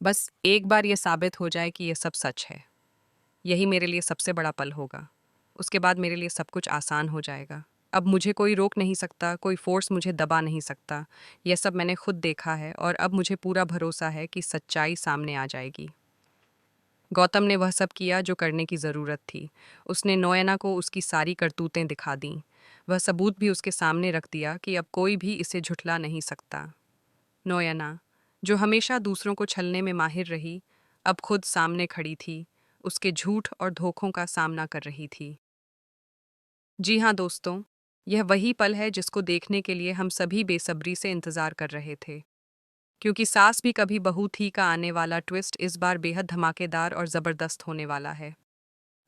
बस एक बार ये साबित हो जाए कि ये सब सच है। यही मेरे लिए सबसे बड़ा पल होगा। उसके बाद मेरे लिए सब कुछ आसान हो जाएगा। अब मुझे कोई रोक नहीं सकता, कोई फोर्स मुझे दबा नहीं सकता। यह सब मैंने खुद देखा है और अब मुझे पूरा भरोसा है कि सच्चाई सामने आ जाएगी। गौतम ने वह सब किया जो करने की ज़रूरत थी। उसने नोएना को उसकी सारी करतूतें दिखा दीं। वह सबूत भी उसके सामने रख दिया कि अब कोई भी इसे झुठला नहीं सकता। नोयना, जो हमेशा दूसरों को छलने में माहिर रही, अब खुद सामने खड़ी थी, उसके झूठ और धोखों का सामना कर रही थी। जी हाँ दोस्तों, यह वही पल है जिसको देखने के लिए हम सभी बेसब्री से इंतजार कर रहे थे। क्योंकि सास भी कभी बहू थी का आने वाला ट्विस्ट इस बार बेहद धमाकेदार और ज़बरदस्त होने वाला है।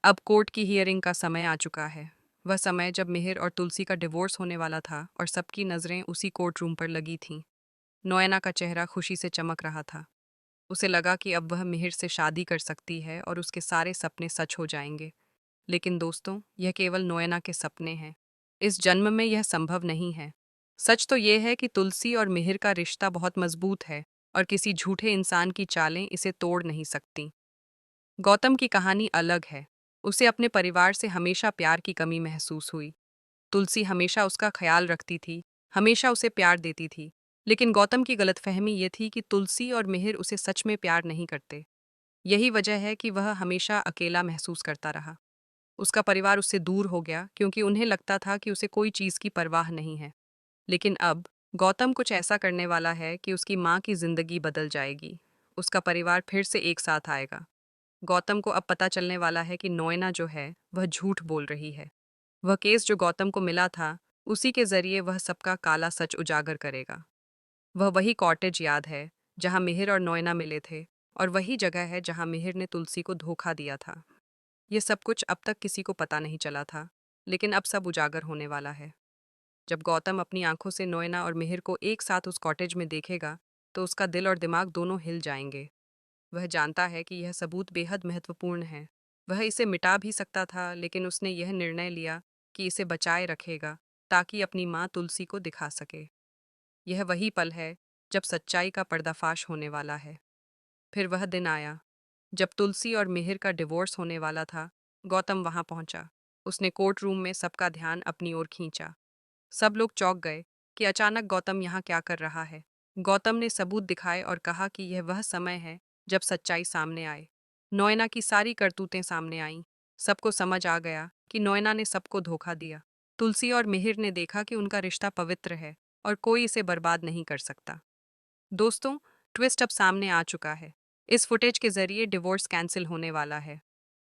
अब कोर्ट की हियरिंग का समय आ चुका है। वह समय जब मिहिर और तुलसी का डिवोर्स होने वाला था और सबकी नज़रें उसी कोर्ट रूम पर लगी थीं। नोएना का चेहरा खुशी से चमक रहा था। उसे लगा कि अब वह मिहिर से शादी कर सकती है और उसके सारे सपने सच हो जाएंगे। लेकिन दोस्तों, यह केवल नोएना के सपने हैं। इस जन्म में यह संभव नहीं है। सच तो यह है कि तुलसी और मिहिर का रिश्ता बहुत मजबूत है और किसी झूठे इंसान की चालें इसे तोड़ नहीं सकती। गौतम की कहानी अलग है। उसे अपने परिवार से हमेशा प्यार की कमी महसूस हुई। तुलसी हमेशा उसका ख्याल रखती थी, हमेशा उसे प्यार देती थी। लेकिन गौतम की गलतफहमी ये थी कि तुलसी और मिहिर उसे सच में प्यार नहीं करते। यही वजह है कि वह हमेशा अकेला महसूस करता रहा। उसका परिवार उससे दूर हो गया क्योंकि उन्हें लगता था कि उसे कोई चीज़ की परवाह नहीं है। लेकिन अब गौतम कुछ ऐसा करने वाला है कि उसकी माँ की जिंदगी बदल जाएगी। उसका परिवार फिर से एक साथ आएगा। गौतम को अब पता चलने वाला है कि नोएना जो है वह झूठ बोल रही है। वह केस जो गौतम को मिला था, उसी के जरिए वह सबका काला सच उजागर करेगा। वह वही कॉटेज याद है जहां मिहिर और नोएना मिले थे, और वही जगह है जहां मिहिर ने तुलसी को धोखा दिया था। ये सब कुछ अब तक किसी को पता नहीं चला था, लेकिन अब सब उजागर होने वाला है। जब गौतम अपनी आंखों से नोएना और मिहिर को एक साथ उस कॉटेज में देखेगा, तो उसका दिल और दिमाग दोनों हिल जाएंगे। वह जानता है कि यह सबूत बेहद महत्वपूर्ण है। वह इसे मिटा भी सकता था, लेकिन उसने यह निर्णय लिया कि इसे बचाए रखेगा ताकि अपनी माँ तुलसी को दिखा सके। यह वही पल है जब सच्चाई का पर्दाफाश होने वाला है। फिर वह दिन आया जब तुलसी और मिहिर का डिवोर्स होने वाला था। गौतम वहां पहुंचा। उसने कोर्ट रूम में सबका ध्यान अपनी ओर खींचा। सब लोग चौंक गए कि अचानक गौतम यहाँ क्या कर रहा है। गौतम ने सबूत दिखाए और कहा कि यह वह समय है जब सच्चाई सामने आए। नोएना की सारी करतूतें सामने आईं। सबको समझ आ गया कि नोएना ने सबको धोखा दिया। तुलसी और मिहिर ने देखा कि उनका रिश्ता पवित्र है और कोई इसे बर्बाद नहीं कर सकता। दोस्तों, ट्विस्ट अब सामने आ चुका है। इस फुटेज के जरिए डिवोर्स कैंसिल होने वाला है।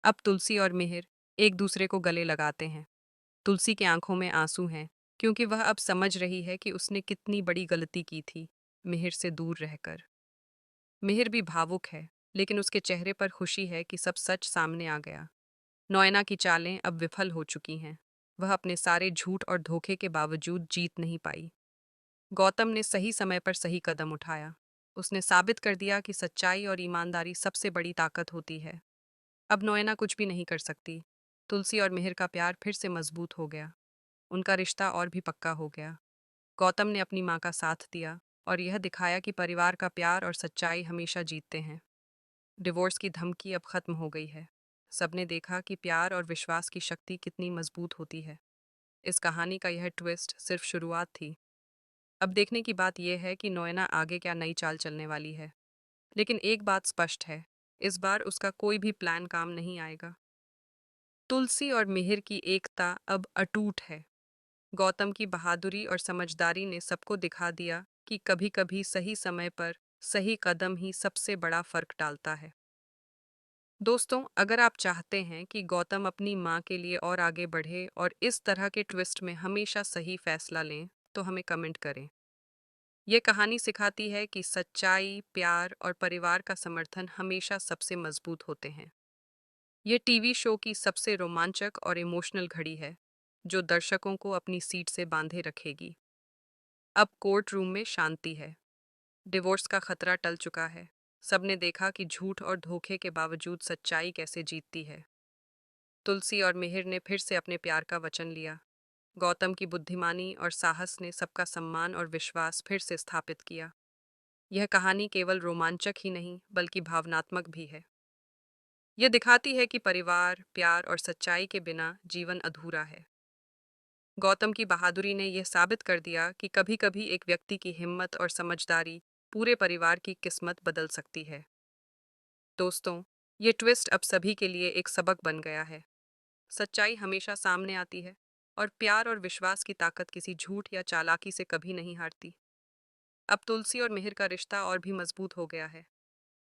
अब तुलसी और मिहिर एक दूसरे को गले लगाते हैं। तुलसी की आंखों में आंसू हैं क्योंकि वह अब समझ रही है कि उसने कितनी बड़ी गलती की थी मिहिर से दूर रहकर। मिहिर भी भावुक है, लेकिन उसके चेहरे पर खुशी है कि सब सच सामने आ गया। नोएना की चालें अब विफल हो चुकी हैं। वह अपने सारे झूठ और धोखे के बावजूद जीत नहीं पाई। गौतम ने सही समय पर सही कदम उठाया। उसने साबित कर दिया कि सच्चाई और ईमानदारी सबसे बड़ी ताकत होती है। अब नोएना कुछ भी नहीं कर सकती। तुलसी और मिहिर का प्यार फिर से मजबूत हो गया। उनका रिश्ता और भी पक्का हो गया। गौतम ने अपनी माँ का साथ दिया और यह दिखाया कि परिवार का प्यार और सच्चाई हमेशा जीतते हैं। डिवोर्स की धमकी अब खत्म हो गई है। सबने देखा कि प्यार और विश्वास की शक्ति कितनी मजबूत होती है। इस कहानी का यह ट्विस्ट सिर्फ शुरुआत थी। अब देखने की बात यह है कि नोएना आगे क्या नई चाल चलने वाली है। लेकिन एक बात स्पष्ट है, इस बार उसका कोई भी प्लान काम नहीं आएगा। तुलसी और मिहिर की एकता अब अटूट है। गौतम की बहादुरी और समझदारी ने सबको दिखा दिया कि कभी-कभी सही समय पर सही कदम ही सबसे बड़ा फर्क डालता है। दोस्तों, अगर आप चाहते हैं कि गौतम अपनी माँ के लिए और आगे बढ़े और इस तरह के ट्विस्ट में हमेशा सही फैसला लें, तो हमें कमेंट करें। ये कहानी सिखाती है कि सच्चाई, प्यार और परिवार का समर्थन हमेशा सबसे मजबूत होते हैं। ये टीवी शो की सबसे रोमांचक और इमोशनल घड़ी है, जो दर्शकों को अपनी सीट से बांधे रखेगी। अब कोर्ट रूम में शांति है। डिवोर्स का खतरा टल चुका है। सबने देखा कि झूठ और धोखे के बावजूद सच्चाई कैसे जीतती है। तुलसी और मिहिर ने फिर से अपने प्यार का वचन लिया। गौतम की बुद्धिमानी और साहस ने सबका सम्मान और विश्वास फिर से स्थापित किया। यह कहानी केवल रोमांचक ही नहीं बल्कि भावनात्मक भी है। यह दिखाती है कि परिवार, प्यार और सच्चाई के बिना जीवन अधूरा है। गौतम की बहादुरी ने यह साबित कर दिया कि कभी-कभी एक व्यक्ति की हिम्मत और समझदारी पूरे परिवार की किस्मत बदल सकती है। दोस्तों, ये ट्विस्ट अब सभी के लिए एक सबक बन गया है। सच्चाई हमेशा सामने आती है और प्यार और विश्वास की ताकत किसी झूठ या चालाकी से कभी नहीं हारती। अब तुलसी और मिहिर का रिश्ता और भी मजबूत हो गया है।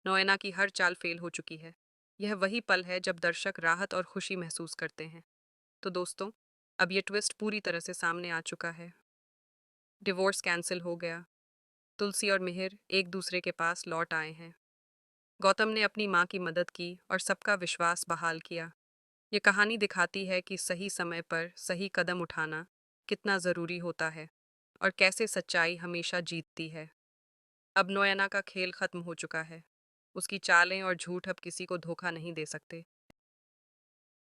नोएना की हर चाल फेल हो चुकी है। यह वही पल है जब दर्शक राहत और खुशी महसूस करते हैं। तो दोस्तों, अब ये ट्विस्ट पूरी तरह से सामने आ चुका है। डिवोर्स कैंसिल हो गया। तुलसी और मिहिर एक दूसरे के पास लौट आए हैं। गौतम ने अपनी माँ की मदद की और सबका विश्वास बहाल किया। ये कहानी दिखाती है कि सही समय पर सही कदम उठाना कितना ज़रूरी होता है और कैसे सच्चाई हमेशा जीतती है। अब नोएना का खेल खत्म हो चुका है। उसकी चालें और झूठ अब किसी को धोखा नहीं दे सकते।